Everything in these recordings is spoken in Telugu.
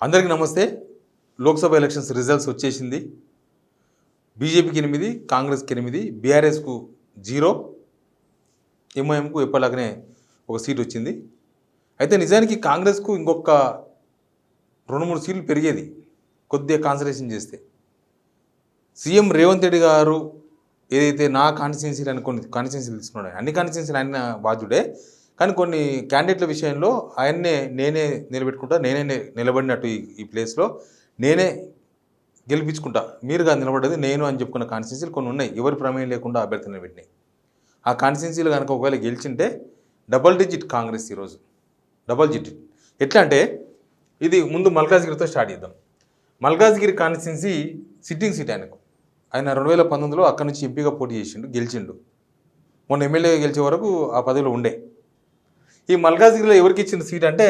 అందరికీ నమస్తే. లోక్సభ ఎలక్షన్స్ రిజల్ట్స్ వచ్చేసింది. బీజేపీకి 8, కాంగ్రెస్కి 8, బీఆర్ఎస్కు 0, ఎంఐఎంకు ఎప్పటిలాగానే ఒక సీట్ వచ్చింది. అయితే నిజానికి కాంగ్రెస్కు ఇంకొక 2-3 సీట్లు పెరిగేది కొద్దిగా కాన్సన్ట్రేషన్ చేస్తే. సీఎం రేవంత్ రెడ్డి గారు ఏదైతే నా కాన్స్టిట్యున్సీలు అని కొన్ని కాన్స్టిట్యున్సీలు తీసుకున్నాడు, అన్ని కాన్స్టిట్యున్సీలు ఆయన బాధ్యుడే, కానీ కొన్ని క్యాండిడేట్ల విషయంలో నేనే నిలబెట్టుకుంటా, నేనే నిలబడినట్టు ఈ ప్లేస్లో నేనే గెలిపించుకుంటా, మీరుగా నిలబడ్డది నేను అని చెప్పుకున్న కాన్స్టిట్యున్సీలు కొన్ని ఉన్నాయి. ఎవరి ప్రమేయం లేకుండా అభ్యర్థి నిలబెట్టినాయి. ఆ కాన్స్టిట్యున్సీలు కనుక ఒకవేళ గెలిచింటే డబల్ డిజిట్ కాంగ్రెస్ ఈరోజు, డబల్ డిజిట్. ఎట్లా అంటే ఇది ముందు మల్కాజ్గిరితో స్టార్ట్ చేద్దాం. మల్కాజ్గిరి కాన్స్టిట్యున్సీ సిట్టింగ్ సీట్ ఆయన 2019లో అక్కడి నుంచి ఎంపీగా పోటీ చేసిండు, గెలిచిండు. మొన్న ఎమ్మెల్యేగా గెలిచే వరకు ఆ పదవిలో ఉండే. ఈ మల్కాజ్గిరిలో ఎవరికి ఇచ్చిన సీట్ అంటే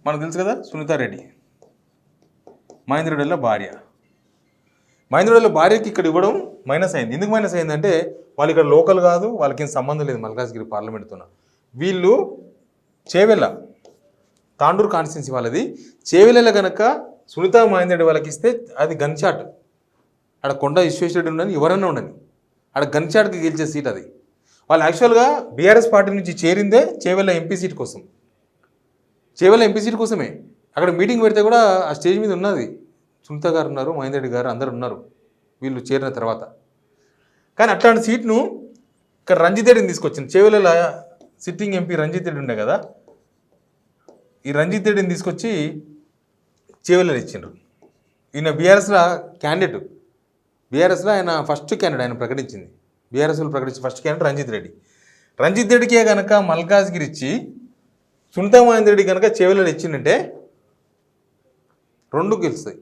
మనకు తెలుసు కదా, సునీతారెడ్డి, మహేందర్ రెడ్డి భార్య. మహేందర్ రెడ్డి భార్యకి ఇక్కడ ఇవ్వడం మైనస్ అయింది. ఎందుకు మైనస్ అయిందంటే వాళ్ళు ఇక్కడ లోకల్ కాదు, వాళ్ళకి ఏం సంబంధం లేదు మల్కాజ్గిరి పార్లమెంట్తో. వీళ్ళు చేవెళ్ళ, తాండూరు కాన్స్టిట్యున్సీ వాళ్ళది. చేవెళ్ళ కనుక సునీతా మహేందర్ రెడ్డి వాళ్ళకి ఇస్తే అది గన్ షాట్. ఆడ కొండ విశ్వేశ్వరరెడ్డి ఉండని, ఎవరన్నా ఉండని, ఆడ గన్ షాట్కి గెలిచే సీట్ అది. వాళ్ళు యాక్చువల్గా బీఆర్ఎస్ పార్టీ నుంచి చేరిందే చేవెళ్ళ ఎంపీ సీట్ కోసం, చేవెళ్ళ ఎంపీ సీట్ కోసమే. అక్కడ మీటింగ్ పెడితే కూడా ఆ స్టేజ్ మీద ఉన్నది సునీత గారు ఉన్నారు, మహేందర్ రెడ్డి గారు అందరు ఉన్నారు వీళ్ళు చేరిన తర్వాత. కానీ అట్లాంటి సీట్ను ఇక్కడ రంజిత్ రెడ్డిని తీసుకొచ్చింది. చేవెళ్ళ సిట్టింగ్ ఎంపీ రంజిత్ రెడ్డి ఉండే కదా, ఈ రంజిత్ రెడ్డిని తీసుకొచ్చి చేవెళ్ళ ఇచ్చిండ్రు. ఈయన బీఆర్ఎస్లో క్యాండిడేట్, బీఆర్ఎస్లో ఆయన ఫస్ట్ క్యాండిడేట్, ఆయన ప్రకటించింది బీఆర్ఎస్లో ప్రకటించిన ఫస్ట్ క్యాండిడేట్ రంజిత్ రెడ్డి. రంజిత్ రెడ్డికే కనుక మల్కాజ్గిరి ఇచ్చి సునీతా మహేందర్ రెడ్డి కనుక చేవెళ్ళ ఇచ్చిందంటే 2 గెలుస్తాయి.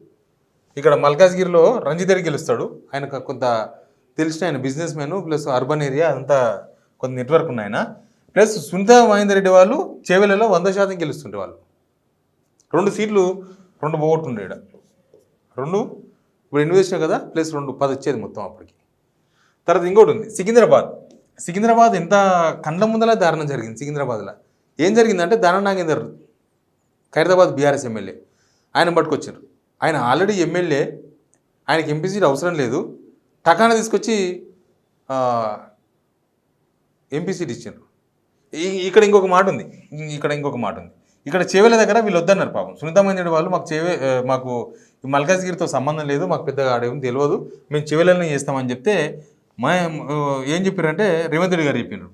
ఇక్కడ మల్కాజ్గిరిలో రంజిత్ రెడ్డి గెలుస్తాడు, ఆయనకు కొంత తెలిసిన ఆయన business man, plus urban area అంతా కొంత నెట్వర్క్ ఉన్న ఆయన. ప్లస్ సునీతా మహేందర్ రెడ్డి వాళ్ళు చేవెళ్ళలో 100% గెలుస్తుంటే వాళ్ళు 2 సీట్లు 2 పోగొట్టుండే. ఇక్కడ 2 ఇప్పుడు ఇన్వెస్ట్ కదా, ప్లస్ 2 10 వచ్చేది మొత్తం అప్పటికి. తర్వాత ఇంకోటి ఉంది సికింద్రాబాద్ ఎంత కండ్ల ముందలా దారుణం జరిగింది. సికింద్రాబాద్లో ఏం జరిగిందంటే దానం నాగేందర్, ఖైరతాబాద్ బీఆర్ఎస్ ఎమ్మెల్యే, ఆయన పట్టుకొచ్చారు. ఆయన ఆల్రెడీ ఎమ్మెల్యే, ఆయనకి ఎంపీ సీట్ అవసరం లేదు, టకానా తీసుకొచ్చి ఎంపీ సీట్ ఇచ్చారు. ఇక్కడ ఇంకొక మాట ఉంది, ఇక్కడ చేవెళ్ళ దగ్గర వీళ్ళు వద్దన్నారు పాపం. సునీతా మహేందర్ వాళ్ళు మాకు మల్కాజ్గిరితో సంబంధం లేదు, మాకు పెద్దగా ఆడేమో తెలియదు, మేము చేవెళ్ళనే చేస్తామని చెప్తే ఏం చెప్పారంటే రేవంత్ రెడ్డి గారు చెప్పారు,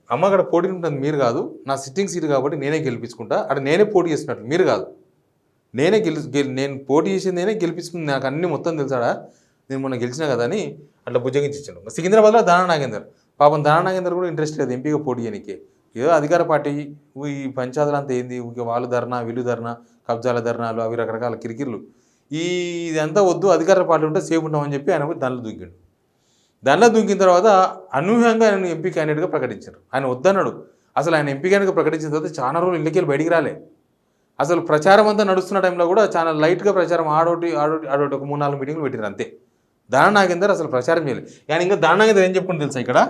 అమ్మ అక్కడ పోటీ ఉంటుంది మీరు కాదు, నా సిట్టింగ్ సీట్ కాబట్టి నేనే గెలిపించుకుంటా, అక్కడ నేనే పోటీ చేసినట్లు మీరు కాదు, నేను పోటీ చేసింది నేనే గెలిపించుకుంది, నాకు అన్ని మొత్తం తెలుసాడా, నేను మొన్న గెలిచినా కదా అని అట్లా బుజ్జగించాడు. సికింద్రాబాద్లో దానా నాగేందర్, పాపం దానా నాగేందర్ కూడా ఇంట్రెస్ట్ లేదు ఎంపీగా పోటీ చేయడానికి. ఏదో అధికార పార్టీ ఈ పంచాయతీలు అంతా ఏంది, వాళ్ళు ధర్నా వీళ్ళు ధర్నా, కబ్జాల ధర్నాలు, అవి రకరకాల కిరికిర్లు, ఇదంతా వద్దు, అధికార పార్టీ ఉంటే సేఫ్ ఉంటామని చెప్పి ఆయన పోయి దానిలో దూకిండు. దానిలో దూకిన తర్వాత అనూహ్యంగా ఆయన ఎంపీ క్యాండిడేట్గా ప్రకటించారు. ఆయన వద్దన్నాడు. అసలు ఆయన ఎంపీ క్యాండిడేట్గా ప్రకటించిన తర్వాత చాలా రోజులు ఇళ్ళకెళ్ళి బయటికి రాలే. అసలు ప్రచారం అంతా నడుస్తున్న టైంలో కూడా చాలా లైట్గా ప్రచారం, ఆడోటి ఒక 3-4 మీటింగ్లు పెట్టారు అంతే. దానా నాగేందర్ అసలు ప్రచారం చేయలేదు. ఆయన ఇంకా దానా నాగేందర్ ఏం చెప్పుకుని తెలుసా,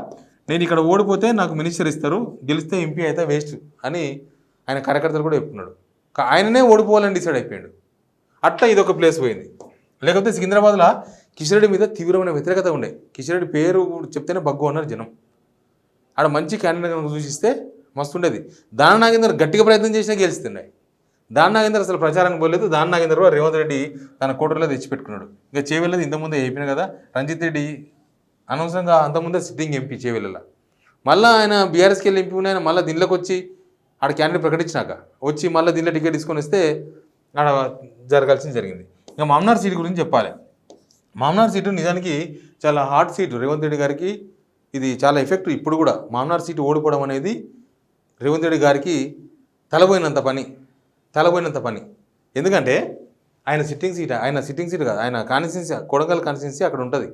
నేను ఇక్కడ ఓడిపోతే నాకు మినిస్టర్ ఇస్తారు, గెలిస్తే ఎంపీ అయితే వేస్ట్ అని ఆయన కార్యకర్తలు కూడా చెప్పుకున్నాడు. ఆయననే ఓడిపోవాలని డిసైడ్ అయిపోయాడు. అట్లా ఇదొక ప్లేస్ పోయింది. లేకపోతే సికింద్రాబాద్లో కిషన్ రెడ్డి మీద తీవ్రమైన వ్యతిరేకత ఉండే. కిషన్ రెడ్డి పేరు చెప్తేనే బగ్గు అన్నారు జనం. ఆడ మంచి క్యాండిడేట్ సూచిస్తే మస్తు ఉండేది. దానా నాగేందర్ గట్టిగా ప్రయత్నం చేసినా గెలుస్తున్నాయి. దానా నాగేందర్ అసలు ప్రచారానికి పోలేదు. దానా నాగేందర్ రేవంత్ రెడ్డి తన కోటలో తెచ్చిపెట్టుకున్నాడు. ఇంకా చేవెళ్ళది ఇంతకుముందే అయిపోయినా కదా, రంజిత్ రెడ్డి అనవసరంగా అంతకుముందే సిట్టింగ్ ఎంపీ చేవెళ్ళ, మళ్ళీ ఆయన బీఆర్ఎస్కి వెళ్ళి ఎంపీ ఆయన మళ్ళీ దీనిలోకి వచ్చి ఆడ క్యాండిడేట్ ప్రకటించినాక వచ్చి మళ్ళీ దీనిలో టికెట్ తీసుకొని వస్తే ఆడ జరగాల్సింది జరిగింది. ఇంకా మామ్నార్ సీటు గురించి చెప్పాలి. మామ్నార్ సీటు నిజానికి చాలా హాట్ సీటు రేవంత్ రెడ్డి గారికి. ఇది చాలా ఎఫెక్ట్. ఇప్పుడు కూడా మామ్నార్ సీటు ఓడిపోవడం అనేది రేవంత్ రెడ్డి గారికి తలపోయినంత పని. ఎందుకంటే ఆయన సిట్టింగ్ సీట్ కాదు, ఆయన కాన్స్టిట్యున్సీ కొడంగల్ కాన్స్టిట్యున్సీ అక్కడ ఉంటుంది.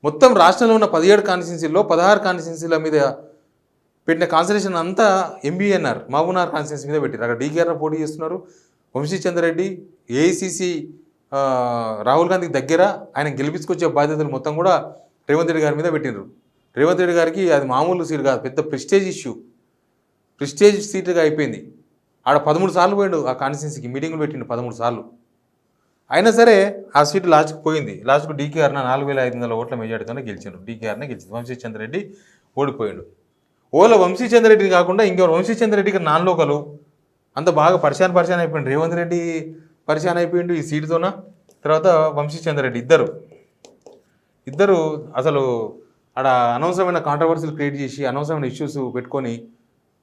మొత్తం రాష్ట్రంలో ఉన్న 17 కాన్స్టిట్యున్సీల్లో 16 కాన్స్టిట్యున్సీల మీద పెట్టిన కాన్సన్ట్రేషన్ అంతా ఎంబీఎన్ఆర్ మహబూబ్నగర్ కాన్స్టిట్యున్సీ మీద పెట్టారు. అక్కడ డీకేఆర్ పోటీ చేస్తున్నారు. వంశీచంద్రెడ్డి ఏఐసిసి రాహుల్ గాంధీకి దగ్గర, ఆయన గెలిపించుకొచ్చే బాధ్యతలు మొత్తం కూడా రేవంత్ రెడ్డి గారి మీద పెట్టినారు. రేవంత్ రెడ్డి గారికి అది మామూలు సీట్ కాదు, పెద్ద ప్రెస్టేజ్ సీటుగా అయిపోయింది. ఆడ 13 సార్లు పోయిండు ఆ కాన్స్టిట్యున్సీకి, మీటింగులు పెట్టిండు 13 సార్లు. అయినా సరే ఆ సీటు లాస్ట్కి పోయింది. లాస్ట్కు డీకేఆర్న 4500 ఓట్ల మెజార్టీతోనే గెలిచిండు. డీకేఆర్నే గెలిచింది. వంశీచంద్రరెడ్డి ఓడిపోయాడు. వంశీచంద్రరెడ్డిని కాకుండా ఇంకెవరు, వంశీచంద్రరెడ్డికి నాన్ లోకలు అంత బాగా పరిశాన్ అయిపోయింది. రేవంత్ రెడ్డి పరిశాన్ అయిపోయిండు ఈ సీటుతోన. తర్వాత వంశీచంద్రరెడ్డి ఇద్దరు అసలు ఆడ అనవసరమైన కాంట్రవర్సీలు క్రియేట్ చేసి అనవసరమైన ఇష్యూస్ పెట్టుకొని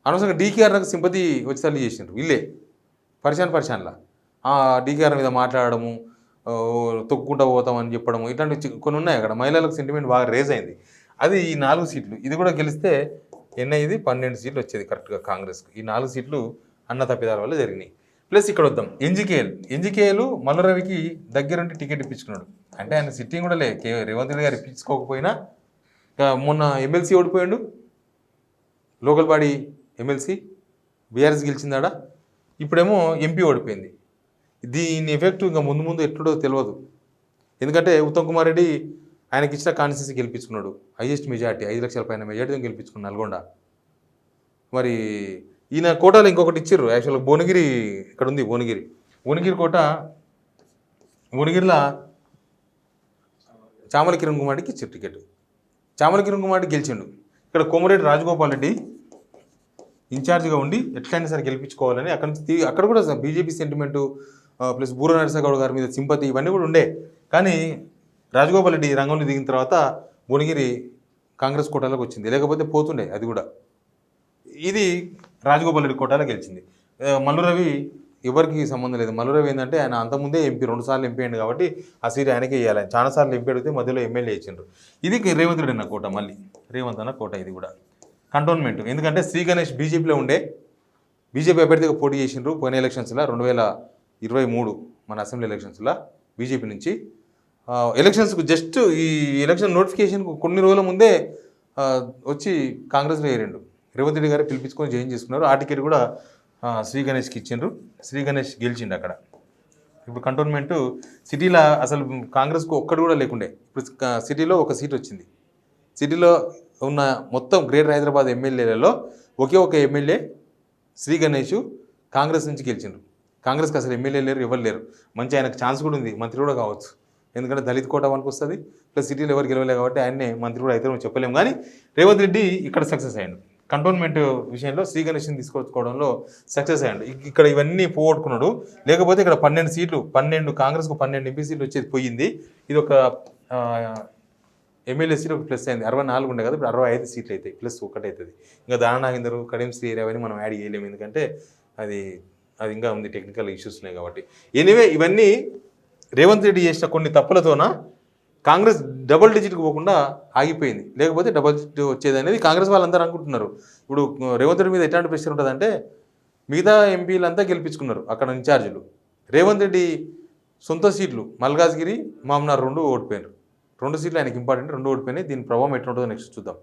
అనవసరంగా డీకేఆర్కి సింపతి వచ్చి తల్లి చేసిండ్రు వీళ్ళే. పరిశాన్లా డీకేఆర్ మీద మాట్లాడము, తొక్కుకుంటూ పోతామని చెప్పడము, ఇట్లాంటి కొన్ని ఉన్నాయి అక్కడ. మహిళలకు సెంటిమెంట్ బాగా రేజ్ అయింది. అది ఈ 4 సీట్లు. ఇది కూడా గెలిస్తే ఎన్నయ్యేది 12 సీట్లు వచ్చేది కరెక్ట్గా కాంగ్రెస్కు. ఈ 4 సీట్లు అన్న తప్పిదాల వల్ల జరిగినాయి. ప్లస్ ఇక్కడ వద్దాం ఎన్జికేఎల్ మల్లురవికి దగ్గరుండి టికెట్ ఇప్పించుకున్నాడు. అంటే ఆయన సిట్టింగ్ కూడా రేవంత్ రెడ్డి గారు ఇప్పించుకోకపోయినా మొన్న ఎమ్మెల్సీ ఓడిపోయాడు, లోకల్ బాడీ ఎమ్మెల్సీ బీఆర్ఎస్ గెలిచిందాడ. ఇప్పుడేమో ఎంపీ ఓడిపోయింది. దీని ఎఫెక్ట్ ఇంకా ముందు ఎట్లుడో తెలియదు. ఎందుకంటే ఉత్తమ్ కుమార్ రెడ్డి ఆయనకి ఇచ్చిన కాన్స్టిట్యున్సీ గెలిపించుకున్నాడు. హైయెస్ట్ మెజార్టీ 5 లక్షల పైన మెజార్టీతో గెలిపించుకున్నాడు నల్గొండ. మరి ఈయన కోటాలో ఇంకొకటి ఇచ్చారు. యాక్చువల్గా భువనగిరి ఇక్కడ ఉంది. భువనగిరి కోట, భువనగిరిలో చామల కిరణ్ కుమార్కి ఇచ్చారు టికెట్. చామల కిరణ్ కుమార్ గెలిచిండు. ఇక్కడ కోమరెడ్డి రాజగోపాల్ రెడ్డి ఇన్ఛార్జ్గా ఉండి ఎట్లయినా సరే గెలిపించుకోవాలని అక్కడ కూడా బీజేపీ సెంటిమెంటు ప్లస్ బూర నరసింహగౌడ్ గారి మీద సింపతి ఇవన్నీ కూడా ఉండే. కానీ రాజగోపాల్ రెడ్డి రంగంలో దిగిన తర్వాత భువనగిరి కాంగ్రెస్ కోటాలోకి వచ్చింది. లేకపోతే పోతుండే అది కూడా. ఇది రాజగోపాల్ రెడ్డి కోటాలో గెలిచింది. మల్లురవి ఎవరికి సంబంధం లేదు. మల్లురవి ఏంటంటే ఆయన అంతకుముందే ఎంపీ 2 సార్లు ఎంపీ అయింది కాబట్టి ఆ సీట్ ఆయనకే ఇవ్వాలి. ఆయన చాలా సార్లు ఎంపీ అడిగితే మధ్యలో ఎమ్మెల్యే ఇచ్చిండ్రు. ఇది రేవంత్ రెడ్డి అన్న కోట, మళ్ళీ రేవంత్ అన్న కోట. ఇది కూడా కంటోన్మెంట్. ఎందుకంటే శ్రీ గణేష్ బీజేపీలో ఉండే, బీజేపీ అభ్యర్థిగా పోటీ చేసిండ్రు పోయిన ఎలక్షన్స్లో 2023 మన అసెంబ్లీ ఎలక్షన్స్లో బీజేపీ నుంచి. ఎలక్షన్స్కు జస్ట్ ఈ ఎలక్షన్ నోటిఫికేషన్కు కొన్ని రోజుల ముందే వచ్చి కాంగ్రెస్లో చేరిండు. రేవంత్ రెడ్డి గారు పిలిపించుకొని జాయిన్ చేసుకున్నారు. ఆ టికెట్ కూడా శ్రీ గణేష్కి ఇచ్చిండ్రు. శ్రీ గణేష్ గెలిచిండు అక్కడ. ఇప్పుడు కంటోన్మెంటు సిటీలో అసలు కాంగ్రెస్కు ఒక్కడు కూడా లేకుండే. ఇప్పుడు సిటీలో ఒక సీట్ వచ్చింది. సిటీలో ఉన్న మొత్తం గ్రేటర్ హైదరాబాద్ ఎమ్మెల్యేలలో ఒకే ఒక ఎమ్మెల్యే శ్రీ గణేష్ కాంగ్రెస్ నుంచి గెలిచిండ్రు. కాంగ్రెస్కి అసలు ఎమ్మెల్యే లేరు, ఎవరు లేరు. మంచి ఆయనకు ఛాన్స్ కూడా ఉంది, మంత్రి కూడా కావచ్చు. ఎందుకంటే దళిత కోట మనకు వస్తుంది. ప్లస్ సిటీలో ఎవరు గెలవలేదు కాబట్టి ఆయన్నే మంత్రి కూడా అయితే చెప్పలేము. కానీ రేవంత్ రెడ్డి ఇక్కడ సక్సెస్ అయ్యాడు. కంటోన్మెంట్ విషయంలో శ్రీ గణేష్ని తీసుకొచ్చుకోవడంలో సక్సెస్ అయ్యాడు. ఇక్కడ ఇవన్నీ పోగొట్టుకున్నాడు. లేకపోతే ఇక్కడ 12 సీట్లు, కాంగ్రెస్కు 12 ఎంపీ సీట్లు వచ్చేది పోయింది. ఇది ఒక ఎమ్మెల్యే సీట్ ఒక ప్లస్ అయింది. 64 ఉండే కదా, ఇప్పుడు 65 సీట్లు అవుతాయి. ప్లస్ ఒకటి అవుతుంది. ఇంకా దానా నాగేందర్, కరీం శ్రీ అవన్నీ మనం యాడ్ చేయలేము. ఎందుకంటే అది ఇంకా ఉంది, టెక్నికల్ ఇష్యూస్ ఉన్నాయి కాబట్టి. ఎనీవే ఇవన్నీ రేవంత్ రెడ్డి చేసిన కొన్ని తప్పులతోన కాంగ్రెస్ డబుల్ డిజిట్కి పోకుండా ఆగిపోయింది. లేకపోతే డబుల్ డిజిట్ వచ్చేది అనేది కాంగ్రెస్ వాళ్ళందరూ అనుకుంటున్నారు. ఇప్పుడు రేవంత్ రెడ్డి మీద ఎట్లాంటి ప్రెషర్ ఉంటుందంటే మిగతా ఎంపీలంతా గెలిపించుకున్నారు అక్కడ ఇన్ఛార్జీలు. రేవంత్ రెడ్డి సొంత సీట్లు మల్కాజ్గిరి, మామ్నార్ 2 ఓడిపోయినారు. 2 సీట్లు ఆయనకి ఇంపార్టెంట్, 2 ఓడిపోయినాయి. దీని ప్రభావం ఎట్లా ఉంటుందో నెక్స్ట్ చూద్దాం.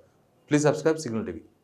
Please subscribe signal TV.